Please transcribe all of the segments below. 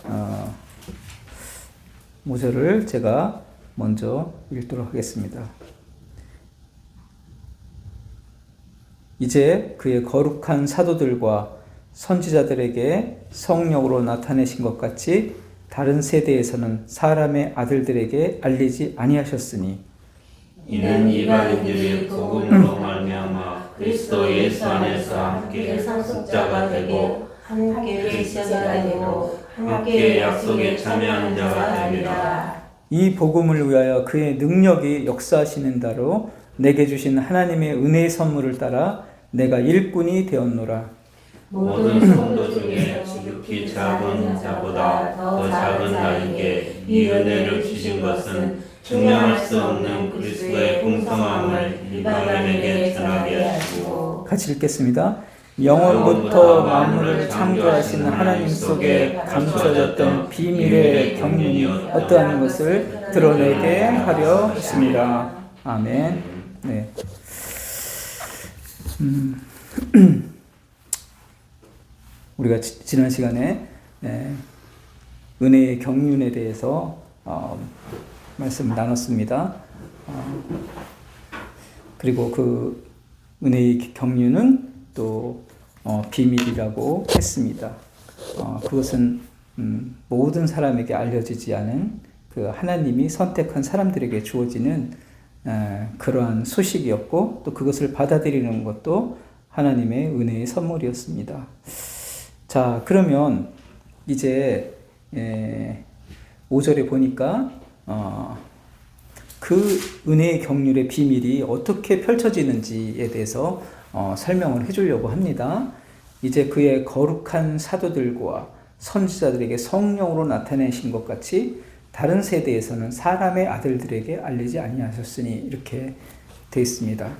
어, 모절을 제가 먼저 읽도록 하겠습니다. 이제 그의 거룩한 사도들과 선지자들에게 성령으로 나타내신 것 같이 다른 세대에서는 사람의 아들들에게 알리지 아니하셨으니 이는 이방인들이 복음으로 말미암아 그리스도 예수 안에서 함께 상속자가 되고 함께 지체가 되고 함께 약속에 참여하는 자가 되리라. 이 복음을 위하여 그의 능력이 역사하시는 대로 내게 주신 하나님의 은혜의 선물을 따라 내가 일꾼이 되었노라. 모든 성도 중에 지극히 작은 자보다 더 작은 나에게 이 은혜를 주신 것은 증명할 수 없는 그리스도의 풍성함을 이방인에게 전하게 하시고. 같이 읽겠습니다. 영원부터 만물을 창조하신 하나님 속에 감춰졌던 비밀의 경륜이 어떠한 것을 드러내게 하려 하십니다. 아멘. 네. 우리가 지난 시간에 은혜의 경륜에 대해서 말씀을 나눴습니다. 그리고 그 은혜의 경륜은 또 비밀이라고 했습니다. 그것은 모든 사람에게 알려지지 않은 그 하나님이 선택한 사람들에게 주어지는 그러한 소식이었고 또 그것을 받아들이는 것도 하나님의 은혜의 선물이었습니다. 자, 그러면 이제 5절에 보니까 그 은혜의 경륜의 비밀이 어떻게 펼쳐지는지에 대해서 설명을 해주려고 합니다. 이제 그의 거룩한 사도들과 선지자들에게 성령으로 나타내신 것 같이 다른 세대에서는 사람의 아들들에게 알리지 아니하셨으니 이렇게 되어 있습니다.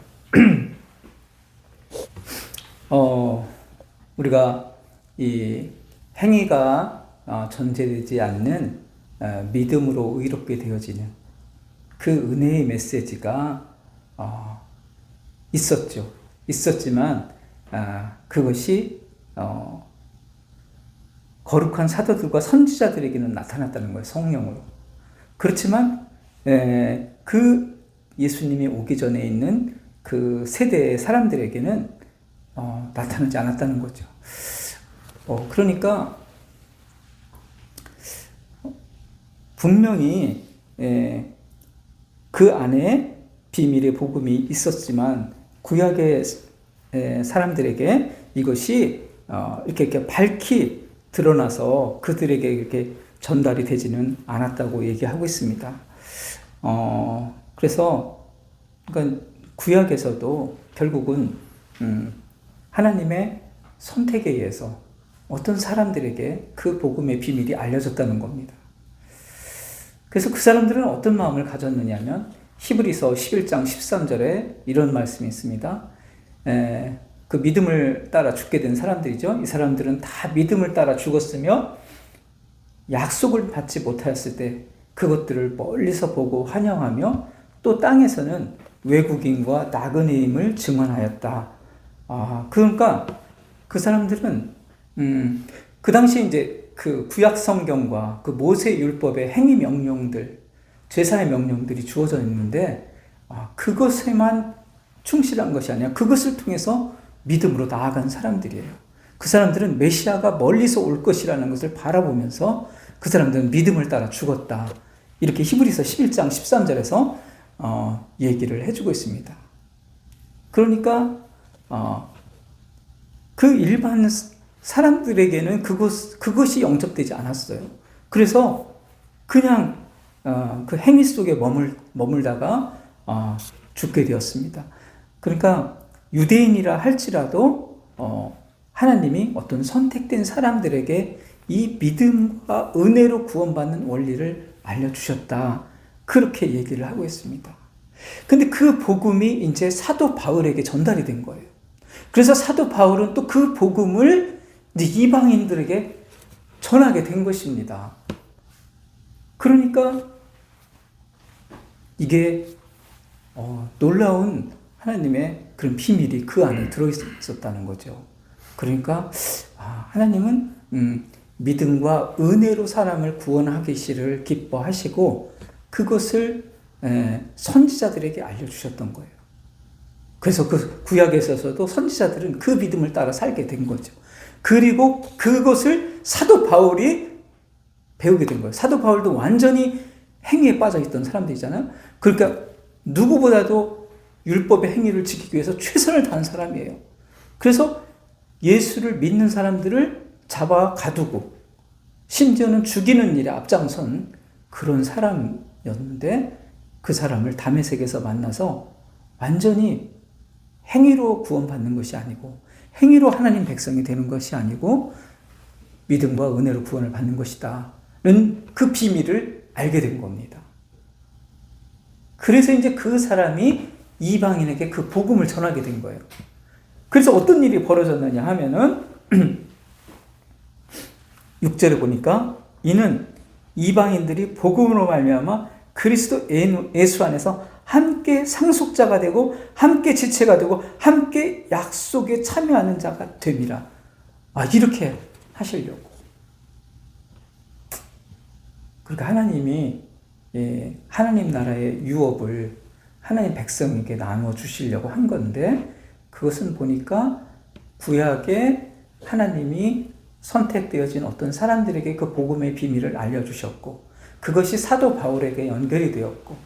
우리가 이 행위가 전제되지 않는 믿음으로 의롭게 되어지는 그 은혜의 메시지가 있었지만 그것이 거룩한 사도들과 선지자들에게는 나타났다는 거예요. 성령으로. 그렇지만 그 예수님이 오기 전에 있는 그 세대의 사람들에게는 나타나지 않았다는 거죠. 그러니까 분명히 그 안에 비밀의 복음이 있었지만 구약의 사람들에게 이것이 이렇게 밝히 드러나서 그들에게 이렇게 전달이 되지는 않았다고 얘기하고 있습니다. 그래서 그러니까 구약에서도 결국은 하나님의 선택에 의해서 어떤 사람들에게 그 복음의 비밀이 알려졌다는 겁니다. 그래서 그 사람들은 어떤 마음을 가졌느냐 하면 히브리서 11장 13절에 이런 말씀이 있습니다. 그 믿음을 따라 죽게 된 사람들이죠. 이 사람들은 다 믿음을 따라 죽었으며 약속을 받지 못하였을 때 그것들을 멀리서 보고 환영하며 또 땅에서는 외국인과 나그네임을 증언하였다. 그러니까 그 사람들은 그 당시에 이제 그 구약 성경과 그 모세 율법의 행위 명령들, 제사의 명령들이 주어져 있는데 그것에만 충실한 것이 아니라 그것을 통해서 믿음으로 나아간 사람들이에요. 그 사람들은 메시아가 멀리서 올 것이라는 것을 바라보면서 그 사람들은 믿음을 따라 죽었다. 이렇게 히브리서 11장 13절에서 얘기를 해주고 있습니다. 그러니까 그 일반 사람들에게는 그것이 영접되지 않았어요. 그래서 그냥 그 행위 속에 머물다가 죽게 되었습니다. 그러니까 유대인이라 할지라도 하나님이 어떤 선택된 사람들에게 이 믿음과 은혜로 구원받는 원리를 알려주셨다. 그렇게 얘기를 하고 있습니다. 근데 그 복음이 이제 사도 바울에게 전달이 된 거예요. 그래서 사도 바울은 또 그 복음을 이제 이방인들에게 전하게 된 것입니다. 그러니까 이게 놀라운 하나님의 그런 비밀이 그 안에 들어있었다는 거죠. 그러니까 하나님은 믿음과 은혜로 사람을 구원하기를 기뻐하시고 그것을 선지자들에게 알려주셨던 거예요. 그래서 그 구약에 있어서도 선지자들은 그 믿음을 따라 살게 된 거죠. 그리고 그것을 사도 바울이 배우게 된 거예요. 사도 바울도 완전히 행위에 빠져 있던 사람들이잖아요. 그러니까 누구보다도 율법의 행위를 지키기 위해서 최선을 다한 사람이에요. 그래서 예수를 믿는 사람들을 잡아 가두고 심지어는 죽이는 일에 앞장선 그런 사람이었는데 그 사람을 다메섹에서 만나서 완전히 행위로 구원받는 것이 아니고 행위로 하나님 백성이 되는 것이 아니고 믿음과 은혜로 구원을 받는 것이다 는 그 비밀을 알게 된 겁니다. 그래서 이제 그 사람이 이방인에게 그 복음을 전하게 된 거예요. 그래서 어떤 일이 벌어졌느냐 하면은 6절에 보니까 이는 이방인들이 복음으로 말미암아 그리스도 예수 안에서 함께 상속자가 되고 함께 지체가 되고 함께 약속에 참여하는 자가 됨이라. 이렇게 하시려고. 그러니까 하나님이 하나님 나라의 유업을 하나님 백성에게 나누어 주시려고 한 건데 그것은 보니까 구약에 하나님이 선택되어진 어떤 사람들에게 그 복음의 비밀을 알려주셨고 그것이 사도 바울에게 연결이 되었고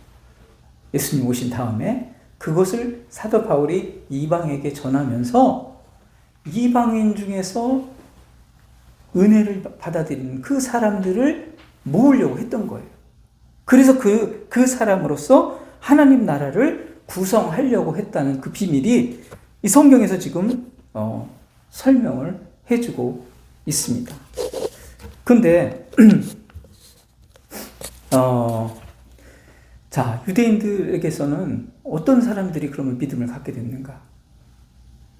예수님 오신 다음에 그것을 사도 바울이 이방에게 전하면서 이방인 중에서 은혜를 받아들이는 그 사람들을 모으려고 했던 거예요. 그래서 그 사람으로서 하나님 나라를 구성하려고 했다는 그 비밀이 이 성경에서 지금 설명을 해주고 있습니다. 근데 자, 유대인들에게서는 어떤 사람들이 그러면 믿음을 갖게 됐는가?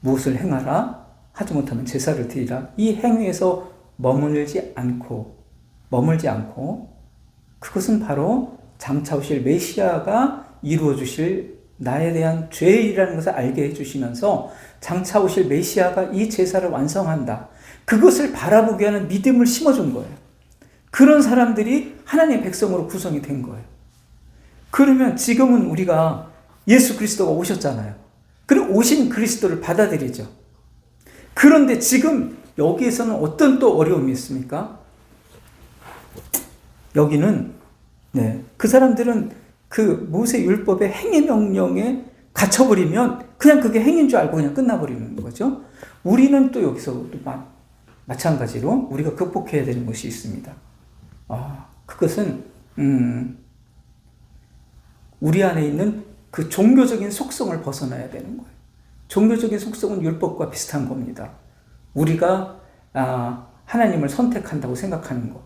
무엇을 행하라? 하지 못하면 제사를 드리라. 이 행위에서 머물지 않고 그것은 바로 장차 오실 메시아가 이루어 주실 나에 대한 죄이라는 것을 알게 해주시면서 장차 오실 메시아가 이 제사를 완성한다. 그것을 바라보게 하는 믿음을 심어준 거예요. 그런 사람들이 하나님의 백성으로 구성이 된 거예요. 그러면 지금은 우리가 예수 그리스도가 오셨잖아요. 그리고 오신 그리스도를 받아들이죠. 그런데 지금 여기에서는 어떤 또 어려움이 있습니까? 여기는 그 사람들은 그 모세 율법의 행위 명령에 갇혀버리면 그냥 그게 행위인 줄 알고 그냥 끝나버리는 거죠. 우리는 또 여기서 또 마찬가지로 우리가 극복해야 되는 것이 있습니다. 그것은 우리 안에 있는 그 종교적인 속성을 벗어나야 되는 거예요. 종교적인 속성은 율법과 비슷한 겁니다. 우리가 하나님을 선택한다고 생각하는 것.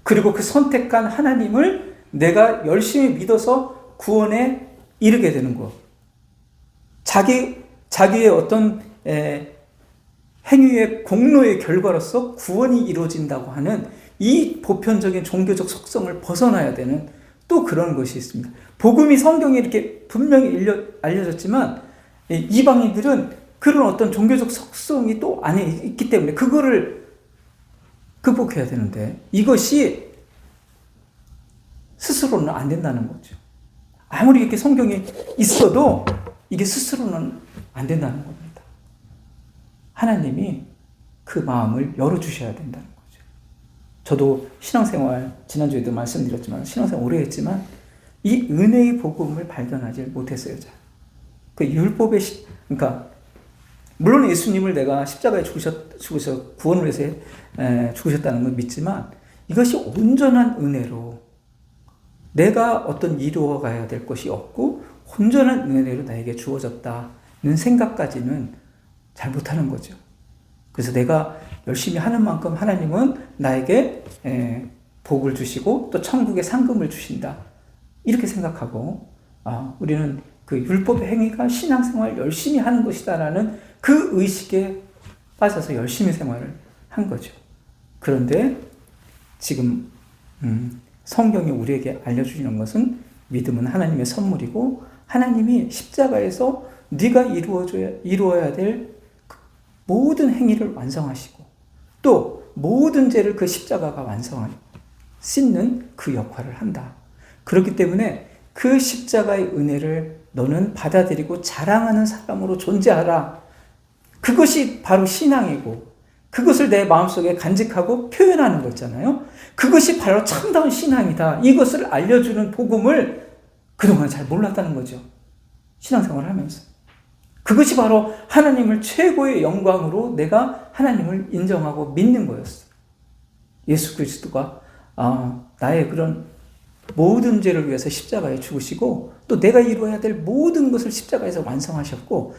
그리고 그 선택한 하나님을 내가 열심히 믿어서 구원에 이르게 되는 것. 자기의 어떤 행위의 공로의 결과로서 구원이 이루어진다고 하는 이 보편적인 종교적 속성을 벗어나야 되는 또 그런 것이 있습니다. 복음이 성경에 이렇게 분명히 알려졌지만 이방인들은 그런 어떤 종교적 속성이 또 안에 있기 때문에 그거를 극복해야 되는데 이것이 스스로는 안 된다는 거죠. 아무리 이렇게 성경에 있어도 이게 스스로는 안 된다는 겁니다. 하나님이 그 마음을 열어주셔야 된다는 거죠. 저도 신앙생활, 지난주에도 말씀드렸지만 신앙생활 오래 했지만 이 은혜의 복음을 발견하지 못했어요. 그 율법의, 그러니까 물론 예수님을 내가 십자가에 죽으셔 구원을 위해서 죽으셨다는 걸 믿지만 이것이 온전한 은혜로 내가 어떤 이루어가야 될 것이 없고 온전한 은혜로 나에게 주어졌다는 생각까지는 잘 못하는 거죠. 그래서 내가 열심히 하는 만큼 하나님은 나에게 복을 주시고 또 천국의 상금을 주신다. 이렇게 생각하고 우리는 그 율법의 행위가 신앙생활 열심히 하는 것이다라는 그 의식에 빠져서 열심히 생활을 한 거죠. 그런데 지금 성경이 우리에게 알려주시는 것은 믿음은 하나님의 선물이고 하나님이 십자가에서 네가 이루어야 될 모든 행위를 완성하시고 또 모든 죄를 그 십자가가 완성할 씻는 그 역할을 한다. 그렇기 때문에 그 십자가의 은혜를 너는 받아들이고 자랑하는 사람으로 존재하라. 그것이 바로 신앙이고 그것을 내 마음속에 간직하고 표현하는 거잖아요. 그것이 바로 참다운 신앙이다. 이것을 알려주는 복음을 그동안 잘 몰랐다는 거죠. 신앙생활을 하면서. 그것이 바로 하나님을 최고의 영광으로 내가 하나님을 인정하고 믿는 거였어. 예수 그리스도가 나의 그런 모든 죄를 위해서 십자가에 죽으시고 또 내가 이루어야 될 모든 것을 십자가에서 완성하셨고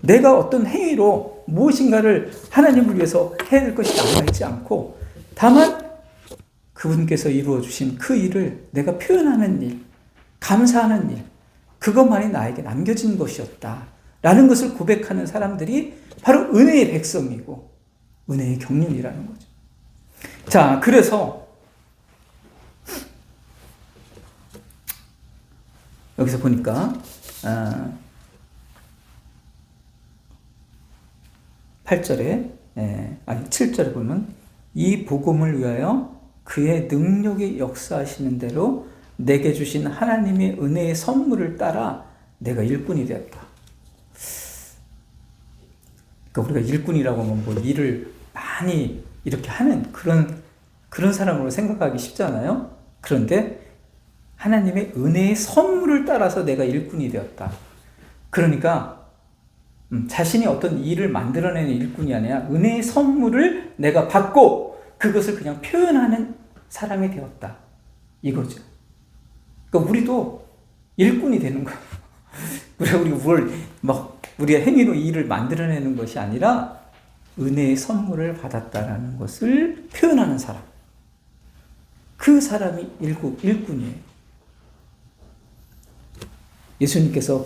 내가 어떤 행위로 무엇인가를 하나님을 위해서 해야 될 것이 남아있지 않고 다만 그분께서 이루어 주신 그 일을 내가 표현하는 일, 감사하는 일, 그것만이 나에게 남겨진 것이었다 라는 것을 고백하는 사람들이 바로 은혜의 백성이고 은혜의 경륜이라는 거죠. 자, 그래서 여기서 보니까 8절에 7절에 보면 이 복음을 위하여 그의 능력이 역사하시는 대로 내게 주신 하나님의 은혜의 선물을 따라 내가 일꾼이 되었다. 그러니까 우리가 일꾼이라고 하면 뭐 일을 많이 이렇게 하는 그런 사람으로 생각하기 쉽잖아요. 그런데 하나님의 은혜의 선물을 따라서 내가 일꾼이 되었다. 그러니까 자신이 어떤 일을 만들어내는 일꾼이 아니라 은혜의 선물을 내가 받고 그것을 그냥 표현하는 사람이 되었다. 이거죠. 그러니까 우리도 일꾼이 되는 거예요. 우리가 행위로 일을 만들어내는 것이 아니라 은혜의 선물을 받았다라는 것을 표현하는 사람. 그 사람이 일꾼이에요. 예수님께서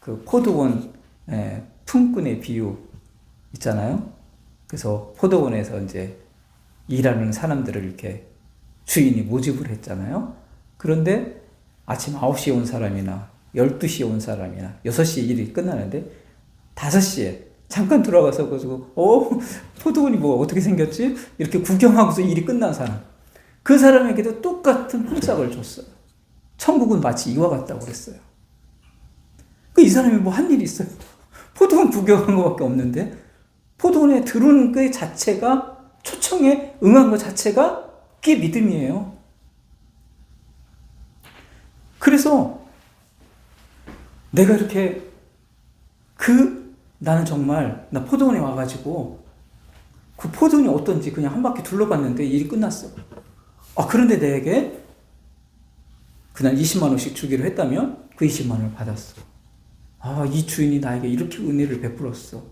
그 포도원 품꾼의 비유 있잖아요. 그래서 포도원에서 이제 일하는 사람들을 이렇게 주인이 모집을 했잖아요. 그런데 아침 9시에 온 사람이나 12시에 온 사람이나 6시에 일이 끝나는데 5시에 잠깐 들어가서 포도원이 뭐 어떻게 생겼지? 이렇게 구경하고서 일이 끝난 사람. 그 사람에게도 똑같은 품삯을 줬어요. 천국은 마치 이와 같다고 그랬어요. 이 사람이 뭐 한 일이 있어요? 포도원 구경한 것밖에 없는데 포도원에 들어온 그 자체가 초청에 응한 것 자체가 그게 믿음이에요. 그래서 내가 이렇게 나는 정말 나 포도원에 와가지고 그 포도원이 어떤지 그냥 한 바퀴 둘러봤는데 일이 끝났어. 그런데 내게 그날 20만 원씩 주기로 했다면 그 20만 원을 받았어. 이 주인이 나에게 이렇게 은혜를 베풀었어.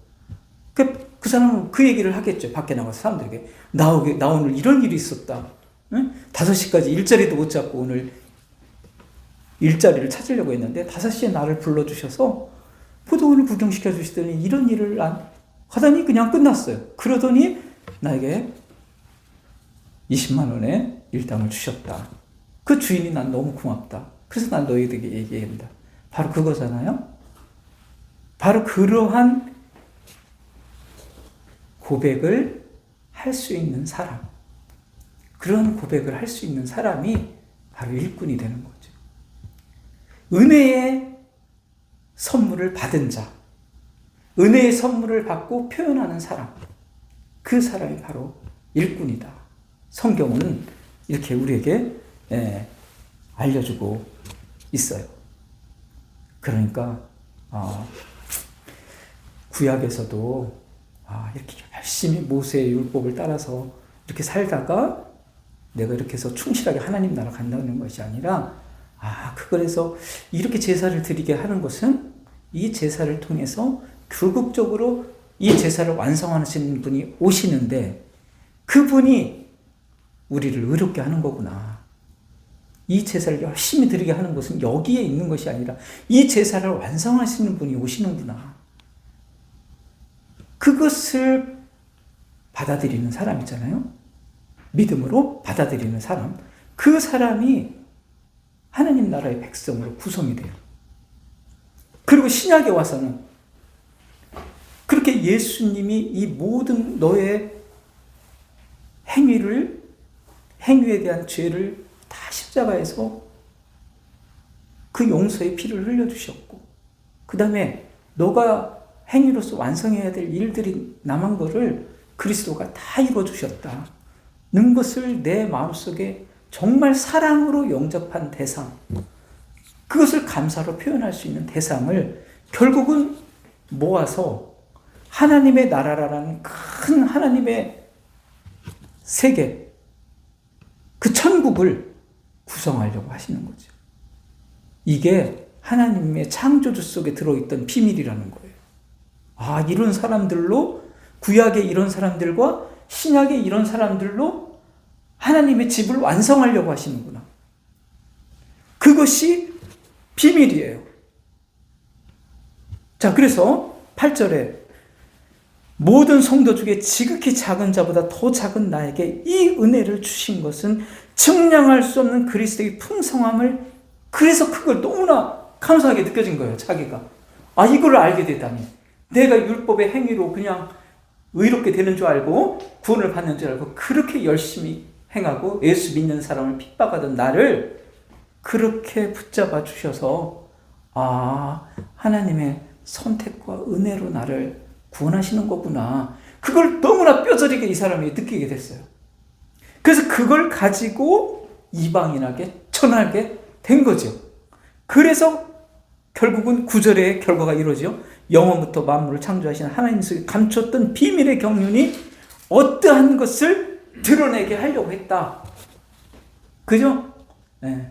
그 사람은 그 얘기를 하겠죠. 밖에 나가서 사람들에게. 나 오늘 이런 일이 있었다. 응? 5시까지 일자리도 못 잡고 오늘 일자리를 찾으려고 했는데 5시에 나를 불러주셔서 포도원을 구경시켜 주시더니 이런 일을 하더니 그냥 끝났어요. 그러더니 나에게 20만 원의 일당을 주셨다. 그 주인이 난 너무 고맙다. 그래서 난 너희들에게 얘기합니다. 바로 그거잖아요. 바로 그러한 고백을 할 수 있는 사람. 그런 고백을 할 수 있는 사람이 바로 일꾼이 되는 거죠. 은혜의 선물을 받은 자. 은혜의 선물을 받고 표현하는 사람. 그 사람이 바로 일꾼이다. 성경은 이렇게 우리에게 알려주고 있어요. 그러니까 구약에서도 이렇게 열심히 모세의 율법을 따라서 이렇게 살다가 내가 이렇게 해서 충실하게 하나님 나라 간다는 것이 아니라 그래서 이렇게 제사를 드리게 하는 것은 이 제사를 통해서 궁극적으로 이 제사를 완성하시는 분이 오시는데 그분이 우리를 의롭게 하는 거구나. 이 제사를 열심히 드리게 하는 것은 여기에 있는 것이 아니라 이 제사를 완성하시는 분이 오시는구나. 그것을 받아들이는 사람 있잖아요. 믿음으로 받아들이는 사람. 그 사람이 하나님 나라의 백성으로 구성이 돼요. 그리고 신약에 와서는 그렇게 예수님이 이 모든 너의 행위에 대한 죄를 다 십자가에서 그 용서의 피를 흘려주셨고, 그 다음에 너가 행위로서 완성해야 될 일들이 남은 거를 그리스도가 다 이루어주셨다는 것을 내 마음속에 정말 사랑으로 영접한 대상, 그것을 감사로 표현할 수 있는 대상을 결국은 모아서 하나님의 나라라는 큰 하나님의 세계, 그 천국을 구성하려고 하시는 거죠. 이게 하나님의 창조주 속에 들어있던 비밀이라는 거예요. 아, 이런 사람들로, 구약의 이런 사람들과 신약의 이런 사람들로 하나님의 집을 완성하려고 하시는구나. 그것이 비밀이에요. 자, 그래서 8절에 모든 성도 중에 지극히 작은 자보다 더 작은 나에게 이 은혜를 주신 것은 측량할 수 없는 그리스도의 풍성함을, 그래서 그걸 너무나 감사하게 느껴진 거예요. 자기가 아, 이걸 알게 되다니, 내가 율법의 행위로 그냥 의롭게 되는 줄 알고 구원을 받는 줄 알고 그렇게 열심히 행하고 예수 믿는 사람을 핍박하던 나를 그렇게 붙잡아 주셔서, 아, 하나님의 선택과 은혜로 나를 구원하시는 거구나, 그걸 너무나 뼈저리게 이 사람이 느끼게 됐어요. 그래서 그걸 가지고 이방인에게 전하게 된 거죠. 그래서 결국은 9절의 결과가 이루어지죠. 영원부터 만물을 창조하신 하나님 속에 감췄던 비밀의 경륜이 어떠한 것을 드러내게 하려고 했다. 그죠? 네.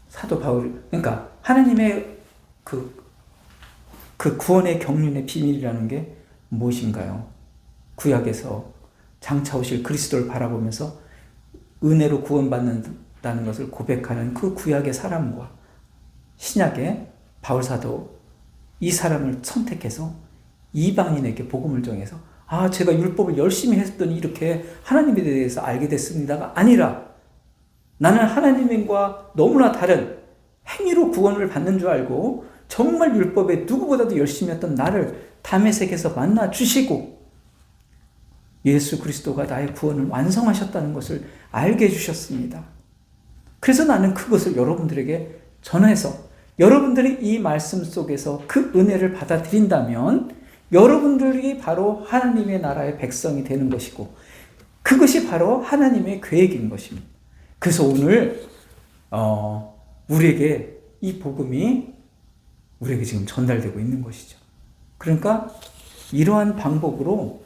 사도 바울, 그러니까 하나님의 그 구원의 경륜의 비밀이라는 게 무엇인가요? 구약에서 장차 오실 그리스도를 바라보면서 은혜로 구원받는다는 것을 고백하는 그 구약의 사람과 신약의 바울 사도, 이 사람을 선택해서 이방인에게 복음을 정해서, 아, 제가 율법을 열심히 했더니 이렇게 하나님에 대해서 알게 됐습니다가 아니라, 나는 하나님과 너무나 다른 행위로 구원을 받는 줄 알고 정말 율법에 누구보다도 열심히 했던 나를 다메섹에서 만나 주시고 예수 그리스도가 나의 구원을 완성하셨다는 것을 알게 해주셨습니다. 그래서 나는 그것을 여러분들에게 전해서 여러분들이 이 말씀 속에서 그 은혜를 받아들인다면 여러분들이 바로 하나님의 나라의 백성이 되는 것이고, 그것이 바로 하나님의 계획인 것입니다. 그래서 오늘 우리에게 이 복음이 우리에게 지금 전달되고 있는 것이죠. 그러니까 이러한 방법으로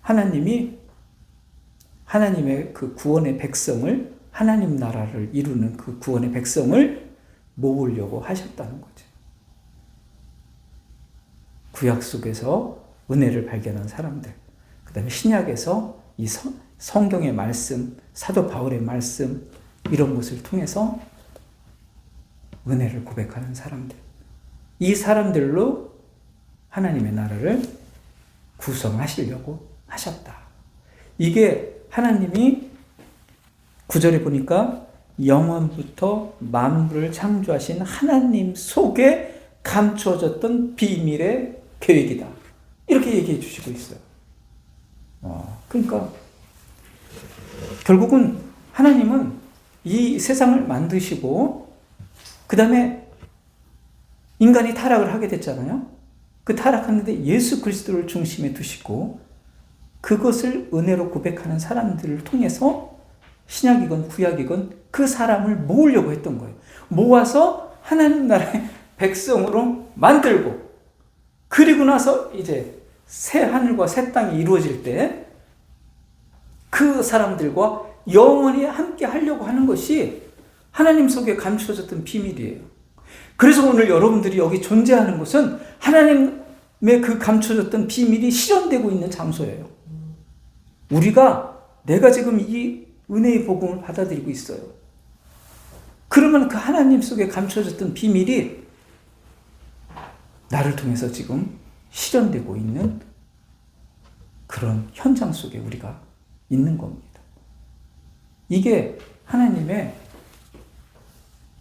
하나님이 하나님의 그 구원의 백성을, 하나님 나라를 이루는 그 구원의 백성을 모으려고 하셨다는 거죠. 구약 속에서 은혜를 발견한 사람들, 그 다음에 신약에서 이 성경의 말씀, 사도 바울의 말씀, 이런 것을 통해서 은혜를 고백하는 사람들, 이 사람들로 하나님의 나라를 구성하시려고 하셨다. 이게 하나님이 9절에 보니까 영원부터 만물을 창조하신 하나님 속에 감추어졌던 비밀의 계획이다, 이렇게 얘기해 주시고 있어요. 그러니까 결국은 하나님은 이 세상을 만드시고 그 다음에 인간이 타락을 하게 됐잖아요. 그 타락하는데 예수 그리스도를 중심에 두시고 그것을 은혜로 고백하는 사람들을 통해서 신약이건 구약이건 그 사람을 모으려고 했던 거예요. 모아서 하나님 나라의 백성으로 만들고, 그리고 나서 이제 새 하늘과 새 땅이 이루어질 때 그 사람들과 영원히 함께 하려고 하는 것이 하나님 속에 감추어졌던 비밀이에요. 그래서 오늘 여러분들이 여기 존재하는 곳은 하나님의 그 감춰졌던 비밀이 실현되고 있는 장소예요. 내가 지금 이 은혜의 복음을 받아들이고 있어요. 그러면 그 하나님 속에 감춰졌던 비밀이 나를 통해서 지금 실현되고 있는 그런 현장 속에 우리가 있는 겁니다. 이게 하나님의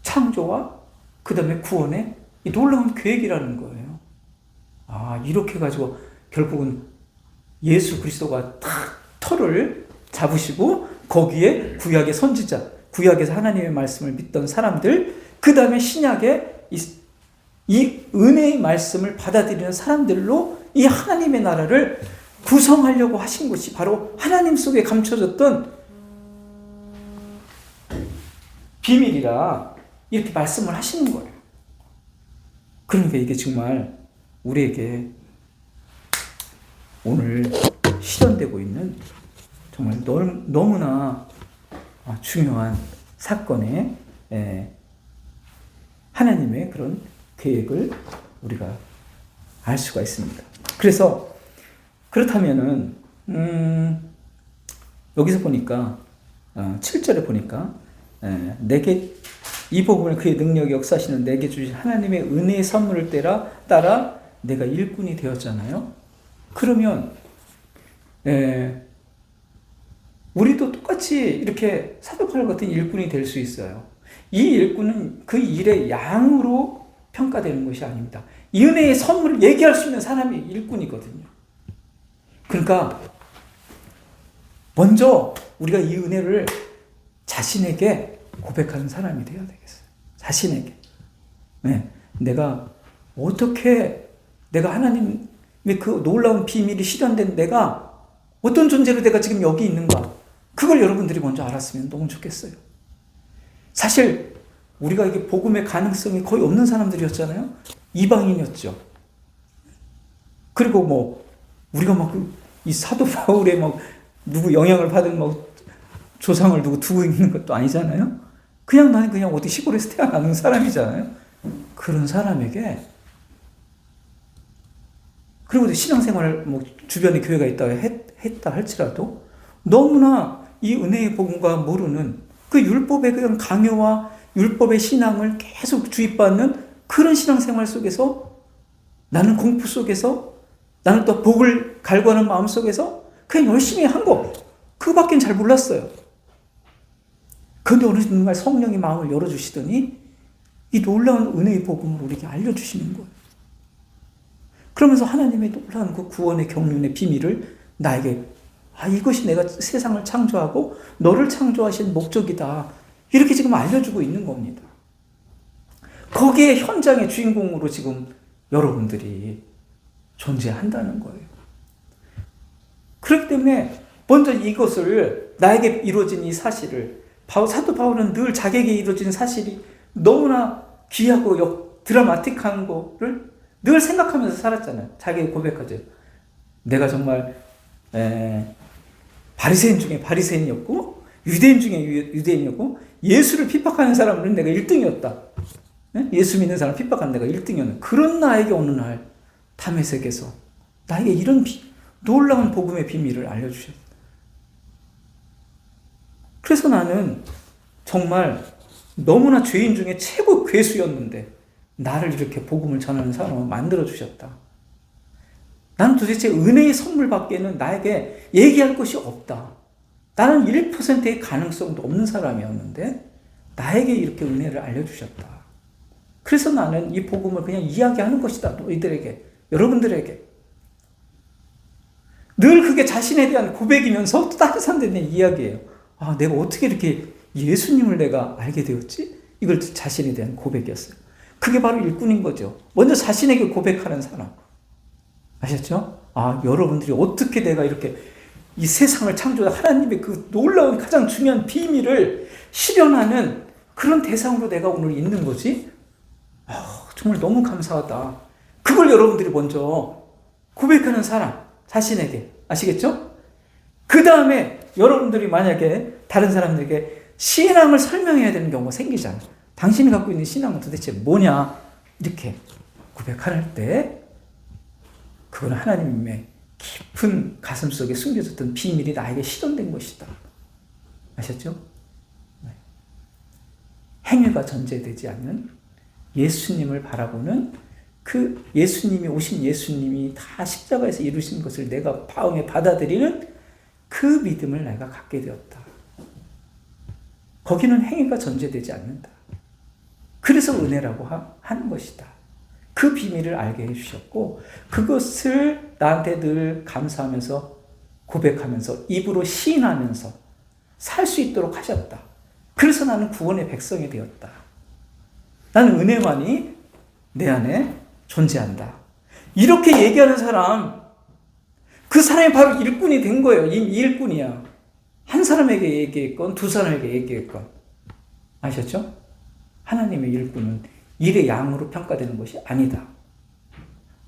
창조와 그 다음에 구원의 이 놀라운 계획이라는 거예요. 아, 이렇게 가지고 결국은 예수 그리스도가 탁 터를 잡으시고 거기에 구약의 선지자, 구약에서 하나님의 말씀을 믿던 사람들, 그 다음에 신약의 이 은혜의 말씀을 받아들이는 사람들로 이 하나님의 나라를 구성하려고 하신 것이 바로 하나님 속에 감춰졌던 비밀이라 이렇게 말씀을 하시는 거예요. 그러니까 이게 정말 우리에게 오늘 실현되고 있는 정말 너무나 중요한 사건의 하나님의 그런 계획을 우리가 알 수가 있습니다. 그래서 그렇다면은 여기서 보니까 7절에 보니까 내게 이 복음을 그의 능력이 역사하시는 내게 주신 하나님의 은혜의 선물을 따라 내가 일꾼이 되었잖아요. 그러면 우리도 똑같이 이렇게 사도 바울 같은 일꾼이 될 수 있어요. 이 일꾼은 그 일의 양으로 평가되는 것이 아닙니다. 이 은혜의 선물을 얘기할 수 있는 사람이 일꾼이거든요. 그러니까 먼저 우리가 이 은혜를 자신에게 고백하는 사람이 되어야 되겠어요. 자신에게. 내가 어떻게 내가 하나님의 그 놀라운 비밀이 실현된 내가 어떤 존재로 내가 지금 여기 있는가, 그걸 여러분들이 먼저 알았으면 너무 좋겠어요. 사실 우리가 이게 복음의 가능성이 거의 없는 사람들이었잖아요. 이방인이었죠. 그리고 우리가 이 사도 바울의 누구 영향을 받은 조상을 누구 두고 있는 것도 아니잖아요. 나는 그냥 어디 시골에서 태어나는 사람이잖아요. 그런 사람에게, 그리고 신앙생활을 주변에 교회가 했다 할지라도 너무나 이 은혜의 복음과 모르는 그 율법의 그런 강요와 율법의 신앙을 계속 주입받는 그런 신앙생활 속에서, 나는 공부 속에서, 나는 또 복을 갈구하는 마음 속에서 그냥 열심히 한 거, 그거밖엔 잘 몰랐어요. 그런데 어느 순간 성령이 마음을 열어주시더니 이 놀라운 은혜의 복음을 우리에게 알려주시는 거예요. 그러면서 하나님의 놀라운 그 구원의 경륜의 비밀을 나에게, 이것이 내가 세상을 창조하고 너를 창조하신 목적이다, 이렇게 지금 알려주고 있는 겁니다. 거기에 현장의 주인공으로 지금 여러분들이 존재한다는 거예요. 그렇기 때문에 먼저 이것을, 나에게 이루어진 이 사실을, 사도 바울은 늘 자기에게 이루어진 사실이 너무나 귀하고 드라마틱한 거를 늘 생각하면서 살았잖아요. 자기가 고백하죠. 내가 정말 바리새인 중에 바리새인이었고 유대인 중에 유대인이었고 예수를 핍박하는 사람은 내가 1등이었다. 예수 믿는 사람 핍박하는 내가 1등이었는 그런 나에게 어느 날 다메섹에서 나에게 이런 놀라운 복음의 비밀을 알려주셨다. 그래서 나는 정말 너무나 죄인 중에 최고 괴수였는데 나를 이렇게 복음을 전하는 사람을 만들어주셨다. 나는 도대체 은혜의 선물 밖에는 나에게 얘기할 것이 없다. 나는 1%의 가능성도 없는 사람이었는데 나에게 이렇게 은혜를 알려주셨다. 그래서 나는 이 복음을 그냥 이야기하는 것이다. 너희들에게, 여러분들에게. 늘 그게 자신에 대한 고백이면서 또 다른 사람들에 대한 이야기예요. 내가 어떻게 이렇게 예수님을 내가 알게 되었지? 이걸 자신에 대한 고백이었어요. 그게 바로 일꾼인 거죠. 먼저 자신에게 고백하는 사람. 아셨죠? 여러분들이 어떻게 내가 이렇게 이 세상을 창조한 하나님의 그 놀라운 가장 중요한 비밀을 실현하는 그런 대상으로 내가 오늘 있는 거지? 정말 너무 감사하다. 그걸 여러분들이 먼저 고백하는 사람, 자신에게. 아시겠죠? 그 다음에 여러분들이 만약에 다른 사람들에게 신앙을 설명해야 되는 경우가 생기잖아. 당신이 갖고 있는 신앙은 도대체 뭐냐? 이렇게 고백할 때 그건 하나님의 깊은 가슴 속에 숨겨졌던 비밀이 나에게 실현된 것이다. 아셨죠? 행위가 전제되지 않는 예수님을 바라보는 그 예수님이 오신 예수님이 다 십자가에서 이루신 것을 내가 마음에 받아들이는 그 믿음을 내가 갖게 되었다. 거기는 행위가 전제되지 않는다. 그래서 은혜라고 하는 것이다. 그 비밀을 알게 해주셨고 그것을 나한테 늘 감사하면서 고백하면서 입으로 시인하면서 살 수 있도록 하셨다. 그래서 나는 구원의 백성이 되었다. 나는 은혜만이 내 안에 존재한다. 이렇게 얘기하는 사람, 그 사람이 바로 일꾼이 된 거예요. 이 일꾼이야. 한 사람에게 얘기했건 두 사람에게 얘기했건. 아셨죠? 하나님의 일꾼은 일의 양으로 평가되는 것이 아니다.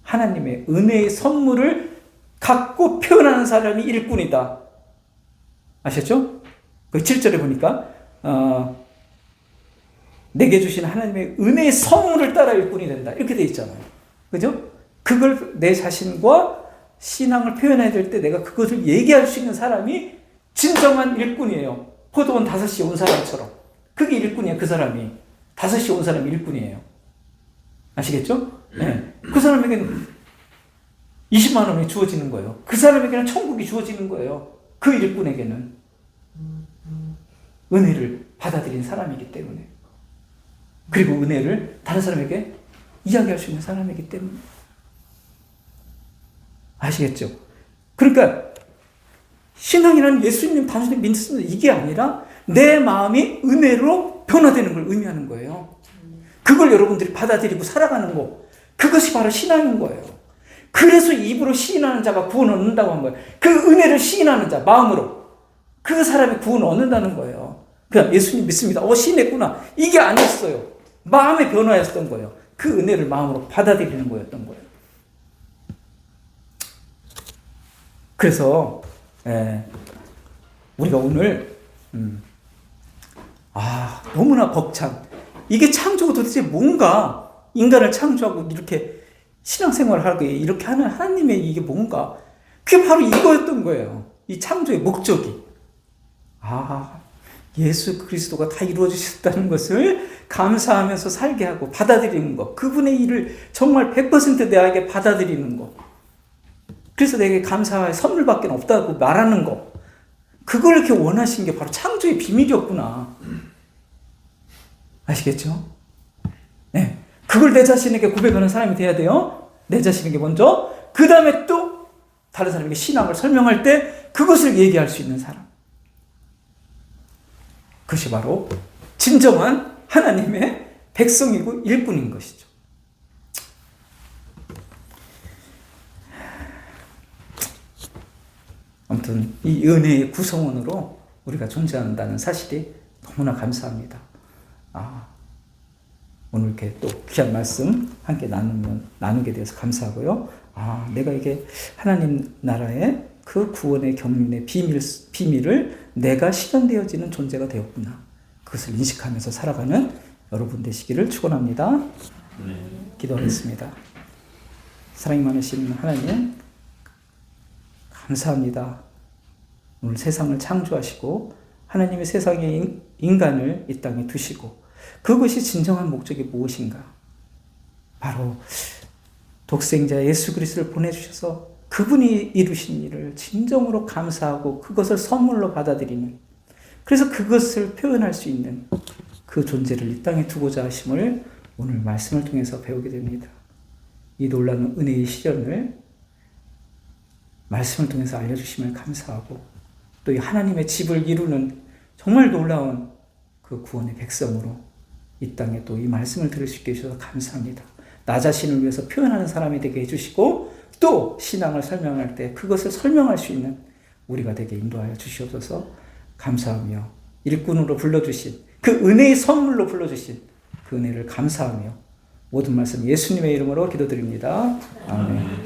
하나님의 은혜의 선물을 갖고 표현하는 사람이 일꾼이다. 아셨죠? 그 7절에 보니까 내게 주신 하나님의 은혜의 선물을 따라 일꾼이 된다. 이렇게 돼 있잖아요. 그죠? 그걸 내 자신과 신앙을 표현해야 될 때 내가 그것을 얘기할 수 있는 사람이 진정한 일꾼이에요. 포도원 5시에 온 사람처럼. 그게 일꾼이에요. 그 사람이. 5시에 온 사람이 일꾼이에요. 아시겠죠? 네. 그 사람에게는 20만 원이 주어지는 거예요. 그 사람에게는 천국이 주어지는 거예요. 그 일꾼에게는. 은혜를 받아들인 사람이기 때문에. 그리고 은혜를 다른 사람에게 이야기할 수 있는 사람이기 때문에. 아시겠죠? 그러니까 신앙이라는 예수님 단순히 믿습니다. 이게 아니라 내 마음이 은혜로 변화되는 걸 의미하는 거예요. 그걸 여러분들이 받아들이고 살아가는 거. 그것이 바로 신앙인 거예요. 그래서 입으로 시인하는 자가 구원을 얻는다고 한 거예요. 그 은혜를 시인하는 자, 마음으로. 그 사람이 구원을 얻는다는 거예요. 그냥 예수님 믿습니다. 시인했구나. 이게 아니었어요. 마음의 변화였던 거예요. 그 은혜를 마음으로 받아들이는 거였던 거예요. 그래서 우리가 오늘 너무나 벅찬 이게 창조가 도대체 뭔가 인간을 창조하고 이렇게 신앙생활을 하고 이렇게 하는 하나님의 이게 뭔가 그게 바로 이거였던 거예요. 이 창조의 목적이 예수 그리스도가 다 이루어 주셨다는 것을 감사하면서 살게 하고 받아들이는 것, 그분의 일을 정말 100% 내게 받아들이는 것, 그래서 내게 감사의 선물밖에 없다고 말하는 거, 그걸 이렇게 원하신 게 바로 창조의 비밀이었구나. 아시겠죠? 네. 그걸 내 자신에게 고백하는 사람이 돼야 돼요. 내 자신에게 먼저. 그 다음에 또 다른 사람에게 신앙을 설명할 때 그것을 얘기할 수 있는 사람. 그것이 바로 진정한 하나님의 백성이고 일꾼인 것이죠. 아무튼 이 은혜의 구성원으로 우리가 존재한다는 사실이 너무나 감사합니다. 오늘 이렇게 또 귀한 말씀 함께 나누게 되어서 감사하고요. 내가 이게 하나님 나라의 그 구원의 경륜의 비밀을 내가 실현되어지는 존재가 되었구나. 그것을 인식하면서 살아가는 여러분 되시기를 축원합니다. 기도하겠습니다. 사랑이 많으신 하나님, 감사합니다. 오늘 세상을 창조하시고 하나님의 세상에 인간을 이 땅에 두시고 그것이 진정한 목적이 무엇인가? 바로 독생자 예수 그리스도를 보내주셔서 그분이 이루신 일을 진정으로 감사하고 그것을 선물로 받아들이는, 그래서 그것을 표현할 수 있는 그 존재를 이 땅에 두고자 하심을 오늘 말씀을 통해서 배우게 됩니다. 이 놀라운 은혜의 실현을 말씀을 통해서 알려주심을 감사하고 또 이 하나님의 집을 이루는 정말 놀라운 그 구원의 백성으로 이 땅에 또 이 말씀을 들을 수 있게 해주셔서 감사합니다. 나 자신을 위해서 표현하는 사람이 되게 해주시고 또 신앙을 설명할 때 그것을 설명할 수 있는 우리가 되게 인도하여 주시옵소서. 감사하며 일꾼으로 불러주신 그 은혜의 선물로 불러주신 그 은혜를 감사하며 모든 말씀 예수님의 이름으로 기도드립니다. 아멘.